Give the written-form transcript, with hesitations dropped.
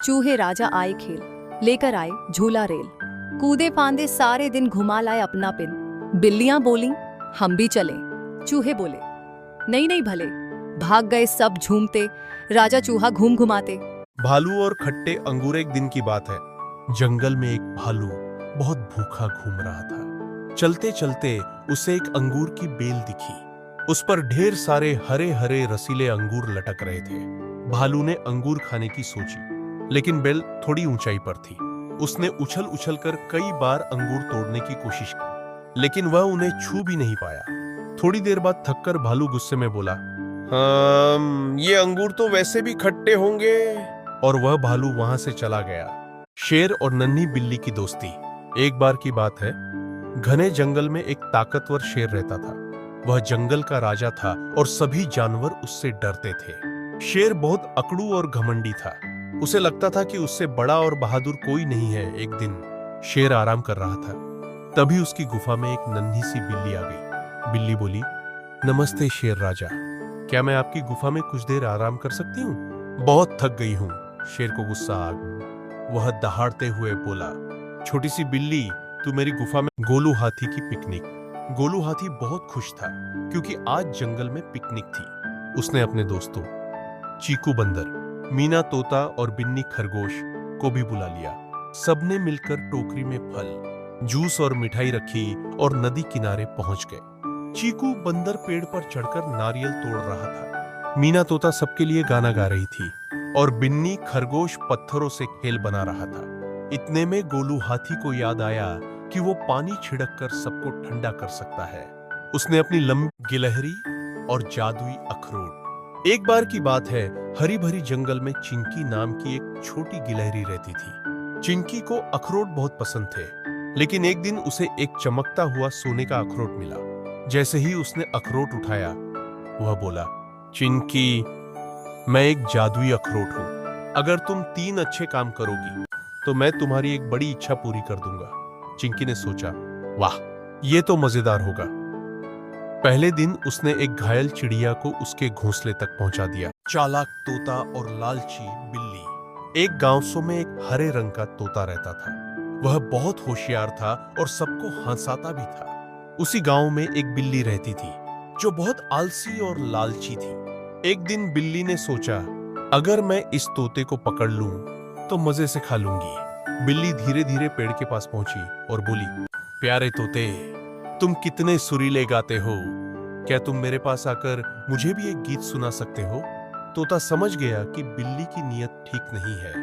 चूहे राजा आए खेल, लेकर आए झूला रेल, कूदे फांदे सारे दिन घुमा लाए अपना पिन। बिल्लियां बोली हम भी चलें, चूहे बोले नहीं नहीं भले, भाग गए सब झूमते, राजा चूहा घूम घुमाते। भालू और खट्टे अंगूर। एक दिन की बात है, जंगल में एक भालू बहुत भूखा घूम रहा था। चलते चलते उसे एक अंगूर की बेल दिखी। उस पर ढेर सारे हरे हरे रसीले अंगूर लटक रहे थे। भालू ने अंगूर खाने की सोची, लेकिन बेल थोड़ी ऊंचाई पर थी। उसने उछल उछल कर कई बार अंगूर तोड़ने की कोशिश की, लेकिन वह उन्हें छू भी नहीं पाया। थोड़ी देर बाद थककर भालू गुस्से में बोला, ये अंगूर तो वैसे भी खट्टे होंगे। और वह भालू वहां से चला गया। शेर और नन्ही बिल्ली की दोस्ती। एक बार की बात है, घने जंगल में एक ताकतवर शेर रहता था। वह जंगल का राजा था और सभी जानवर उससे डरते थे। शेर बहुत अकड़ू और घमंडी था। उसे लगता था कि उससे बड़ा और बहादुर कोई नहीं है। एक दिन शेर आराम कर रहा था, तभी उसकी गुफा में एक नन्ही सी बिल्ली आ गई। बिल्ली बोली, नमस्ते शेर राजा, क्या मैं आपकी गुफा में कुछ देर आराम कर सकती हूँ? बहुत थक गई हूँ। शेर को गुस्सा आ गया। वह दहाड़ते हुए बोला, छोटी सी बिल्ली, तू मेरी गुफा में। गोलू हाथी की पिकनिक। गोलू हाथी बहुत खुश था क्योंकि आज जंगल में पिकनिक थी। उसने अपने दोस्तों चीकू बंदर, मीना तोता और बिन्नी खरगोश को भी बुला लिया। सबने मिलकर टोकरी में फल, जूस और मिठाई रखी और नदी किनारे पहुंच गए। चीकू बंदर पेड़ पर चढ़कर नारियल तोड़ रहा था। मीना तोता सबके लिए गाना गा रही थी और बिन्नी खरगोश पत्थरों से खेल बना रहा था। इतने में गोलू हाथी को याद आया कि वो पानी छिड़क कर सबको ठंडा कर सकता है। उसने अपनी लंबी गिलहरी और जादुई अखरोट। एक बार की बात है, हरी भरी जंगल में चिंकी नाम की एक छोटी गिलहरी रहती थी। चिंकी को अखरोट बहुत पसंद थे, लेकिन एक दिन उसे एक चमकता हुआ सोने का अखरोट मिला। जैसे ही उसने अखरोट उठाया, वह बोला, चिंकी, मैं एक जादुई अखरोट हूं। अगर तुम 3 अच्छे काम करोगी तो मैं तुम्हारी एक बड़ी इच्छा पूरी कर दूंगा। चिंकी ने सोचा, वाह, ये तो मजेदार होगा। पहले दिन उसने एक घायल चिड़िया को उसके घोंसले तक पहुंचा दिया। चालाक तोता और लालची बिल्ली। एक गांव में एक हरे रंग का तोता रहता था। वह बहुत होशियार था और सबको हंसाता भी था। उसी गांव में एक बिल्ली रहती थी जो बहुत आलसी और लालची थी। एक दिन बिल्ली ने सोचा, अगर मैं इस तोते को पकड़ लूं तो मजे से खा लूंगी। बिल्ली धीरे धीरे पेड़ के पास पहुंची और बोली, प्यारे तोते, तुम कितने सुरीले गाते हो। क्या तुम मेरे पास आकर मुझे भी एक गीत सुना सकते हो? तोता समझ गया कि बिल्ली की नीयत ठीक नहीं है।